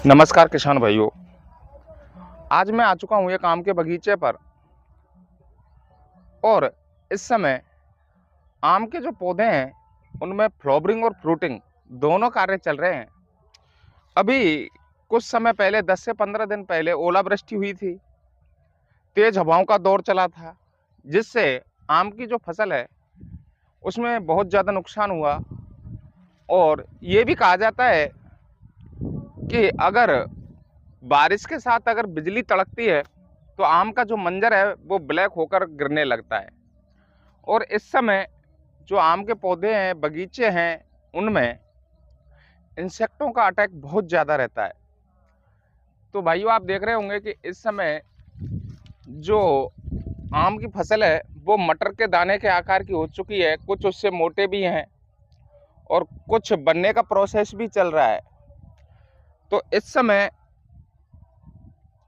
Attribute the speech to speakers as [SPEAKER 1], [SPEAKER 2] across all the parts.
[SPEAKER 1] नमस्कार किसान भाइयों। आज मैं आ चुका हूँ एक आम के बगीचे पर और इस समय आम के जो पौधे हैं उनमें फ्लावरिंग और फ्रूटिंग दोनों कार्य चल रहे हैं। अभी कुछ समय पहले 10 से 15 दिन पहले ओलावृष्टि हुई थी, तेज हवाओं का दौर चला था, जिससे आम की जो फसल है उसमें बहुत ज़्यादा नुकसान हुआ। और ये भी कहा जाता है कि अगर बारिश के साथ अगर बिजली तड़कती है तो आम का जो मंजर है वो ब्लैक होकर गिरने लगता है। और इस समय जो आम के पौधे हैं, बगीचे हैं, उनमें इंसेक्टों का अटैक बहुत ज़्यादा रहता है। तो भाइयों, आप देख रहे होंगे कि इस समय जो आम की फसल है वो मटर के दाने के आकार की हो चुकी है, कुछ उससे मोटे भी हैं और कुछ बनने का प्रोसेस भी चल रहा है। तो इस समय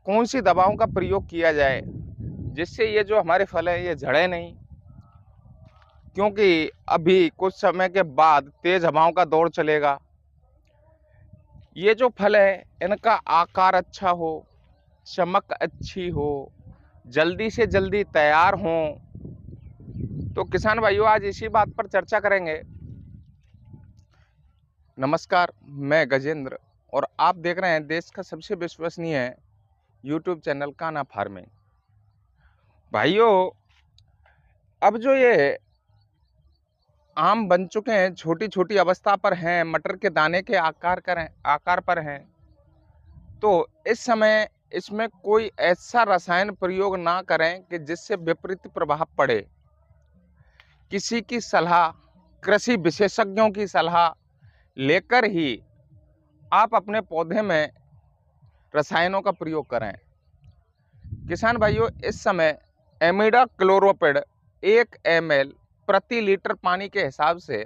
[SPEAKER 1] कौन सी दवाओं का प्रयोग किया जाए जिससे ये जो हमारे फल है ये झड़े नहीं, क्योंकि अभी कुछ समय के बाद तेज हवाओं का दौर चलेगा। ये जो फल है इनका आकार अच्छा हो, चमक अच्छी हो, जल्दी से जल्दी तैयार हो। तो किसान भाइयों, आज इसी बात पर चर्चा करेंगे। नमस्कार, मैं गजेंद्र और आप देख रहे हैं देश का सबसे विश्वसनीय यूट्यूब चैनल कान्हा फार्मिंग। भाइयों, अब जो ये आम बन चुके हैं, छोटी छोटी अवस्था पर हैं, मटर के दाने के आकार पर हैं, तो इस समय इसमें कोई ऐसा रसायन प्रयोग ना करें कि जिससे विपरीत प्रभाव पड़े। किसी की सलाह, कृषि विशेषज्ञों की सलाह लेकर ही आप अपने पौधे में रसायनों का प्रयोग करें। किसान भाइयों, इस समय इमिडाक्लोप्रिड 1 ml प्रति लीटर पानी के हिसाब से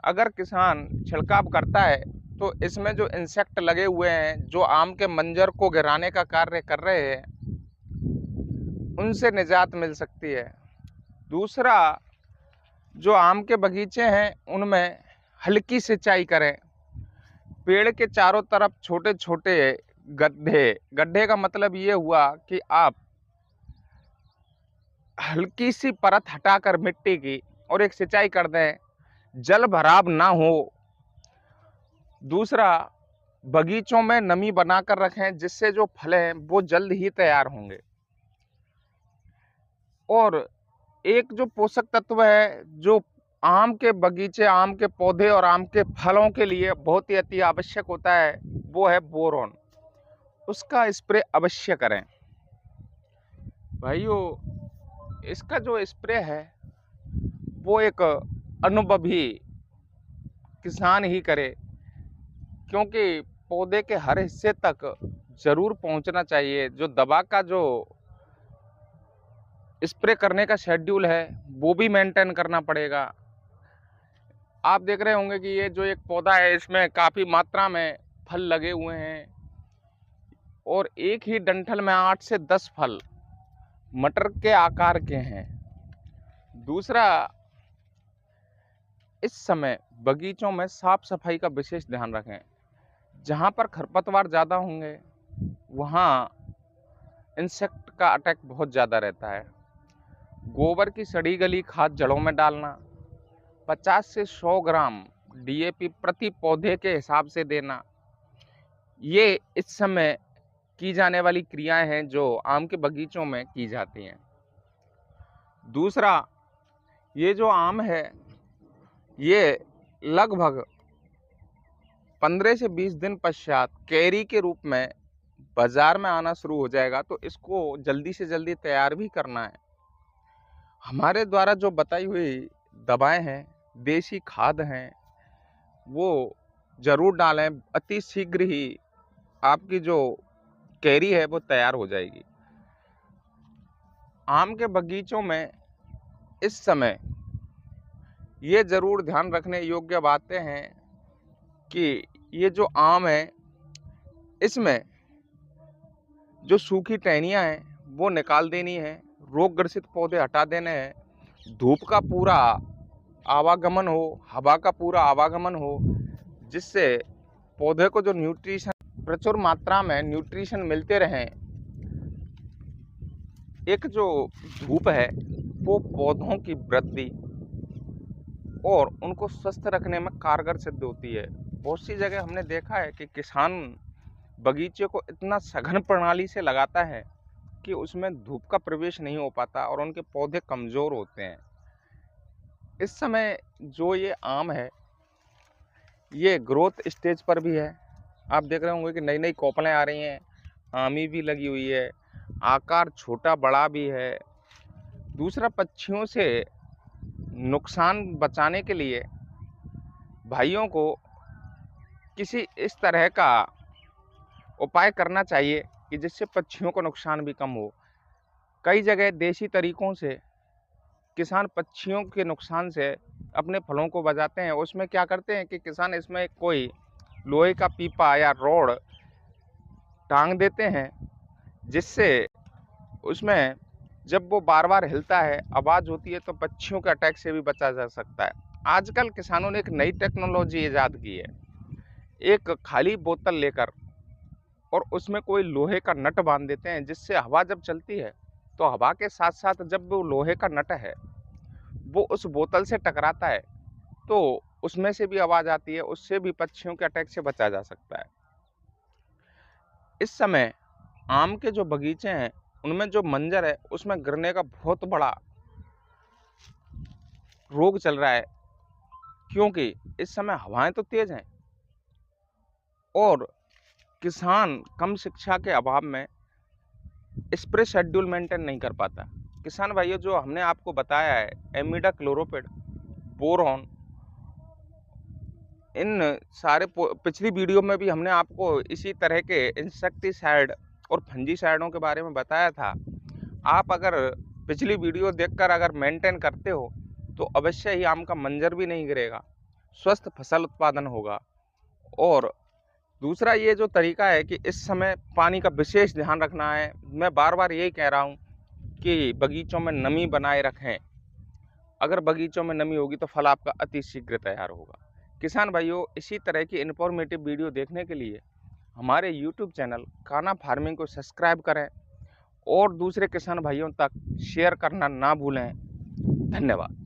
[SPEAKER 1] अगर किसान छिड़काव करता है तो इसमें जो इंसेक्ट लगे हुए हैं, जो आम के मंजर को गिराने का कार्य कर रहे हैं, उनसे निजात मिल सकती है। दूसरा, जो आम के बगीचे हैं उनमें हल्की सिंचाई करें। पेड़ के चारों तरफ छोटे छोटे गड्ढे का मतलब ये हुआ कि आप हल्की सी परत हटाकर मिट्टी की और एक सिंचाई कर दें, जल भराव ना हो। दूसरा, बगीचों में नमी बनाकर रखें जिससे जो फल हैं वो जल्द ही तैयार होंगे। और एक जो पोषक तत्व है जो आम के बगीचे, आम के पौधे और आम के फलों के लिए बहुत ही अति आवश्यक होता है, वो है बोरॉन। उसका स्प्रे अवश्य करें। भाइयों, इसका जो स्प्रे है वो एक अनुभवी किसान ही करे, क्योंकि पौधे के हर हिस्से तक जरूर पहुंचना चाहिए। जो दवा का जो स्प्रे करने का शेड्यूल है वो भी मेंटेन करना पड़ेगा। आप देख रहे होंगे कि ये जो एक पौधा है इसमें काफ़ी मात्रा में फल लगे हुए हैं और एक ही डंठल में 8 से 10 फल मटर के आकार के हैं। दूसरा, इस समय बगीचों में साफ सफाई का विशेष ध्यान रखें। जहाँ पर खरपतवार ज़्यादा होंगे वहाँ इंसेक्ट का अटैक बहुत ज़्यादा रहता है। गोबर की सड़ी गली खाद जड़ों में डालना, 50 से 100 ग्राम DAP प्रति पौधे के हिसाब से देना, ये इस समय की जाने वाली क्रियाएं हैं जो आम के बगीचों में की जाती हैं। दूसरा, ये जो आम है ये लगभग 15 से 20 दिन पश्चात कैरी के रूप में बाजार में आना शुरू हो जाएगा, तो इसको जल्दी से जल्दी तैयार भी करना है। हमारे द्वारा जो बताई हुई दवाएं हैं, देसी खाद हैं, वो जरूर डालें। अति शीघ्र ही आपकी जो कैरी है वो तैयार हो जाएगी। आम के बगीचों में इस समय ये जरूर ध्यान रखने योग्य बातें हैं कि ये जो आम है इसमें जो सूखी टहनियाँ हैं वो निकाल देनी है, रोग ग्रसित पौधे हटा देने हैं, धूप का पूरा आवागमन हो, हवा का पूरा आवागमन हो, जिससे पौधे को जो न्यूट्रिशन प्रचुर मात्रा में न्यूट्रिशन मिलते रहें, एक जो धूप है वो पौधों की वृद्धि और उनको स्वस्थ रखने में कारगर सिद्ध होती है। बहुत सी जगह हमने देखा है कि किसान बगीचे को इतना सघन प्रणाली से लगाता है कि उसमें धूप का प्रवेश नहीं हो पाता और उनके पौधे कमज़ोर होते हैं। इस समय जो ये आम है, ये ग्रोथ स्टेज पर भी है। आप देख रहे होंगे कि नई नई कोपलें आ रही हैं, आमी भी लगी हुई है, आकार छोटा बड़ा भी है। दूसरा, पक्षियों से नुकसान बचाने के लिए भाइयों को किसी इस तरह का उपाय करना चाहिए कि जिससे पक्षियों को नुकसान भी कम हो। कई जगह देसी तरीकों से किसान पक्षियों के नुकसान से अपने फलों को बचाते हैं। उसमें क्या करते हैं कि किसान इसमें कोई लोहे का पीपा या रॉड टांग देते हैं, जिससे उसमें जब वो बार बार हिलता है, आवाज़ होती है, तो पक्षियों के अटैक से भी बचा जा सकता है। आजकल किसानों ने एक नई टेक्नोलॉजी ईजाद की है। एक खाली बोतल लेकर और उसमें कोई लोहे का नट बांध देते हैं, जिससे हवा जब चलती है तो हवा के साथ साथ जब वो लोहे का नट है वो उस बोतल से टकराता है तो उसमें से भी आवाज़ आती है, उससे भी पक्षियों के अटैक से बचा जा सकता है। इस समय आम के जो बगीचे हैं उनमें जो मंजर है उसमें गिरने का बहुत बड़ा रोग चल रहा है, क्योंकि इस समय हवाएं तो तेज हैं और किसान कम शिक्षा के अभाव में स्प्रे शेड्यूल मेंटेन नहीं कर पाता। किसान भाइयों, जो हमने आपको बताया है एमिडा क्लोरोपिड, बोरॉन, इन सारे पिछली वीडियो में भी हमने आपको इसी तरह के इंसेक्टिसाइड और फंजीसाइडों के बारे में बताया था। आप अगर पिछली वीडियो देखकर अगर मेंटेन करते हो तो अवश्य ही आम का मंजर भी नहीं गिरेगा, स्वस्थ फसल उत्पादन होगा। और दूसरा, ये जो तरीका है कि इस समय पानी का विशेष ध्यान रखना है। मैं बार बार यही कह रहा हूँ कि बगीचों में नमी बनाए रखें। अगर बगीचों में नमी होगी तो फल आपका अति शीघ्र तैयार होगा। किसान भाइयों, इसी तरह की इन्फॉर्मेटिव वीडियो देखने के लिए हमारे यूट्यूब चैनल कान्हा फार्मिंग को सब्सक्राइब करें और दूसरे किसान भाइयों तक शेयर करना ना भूलें। धन्यवाद।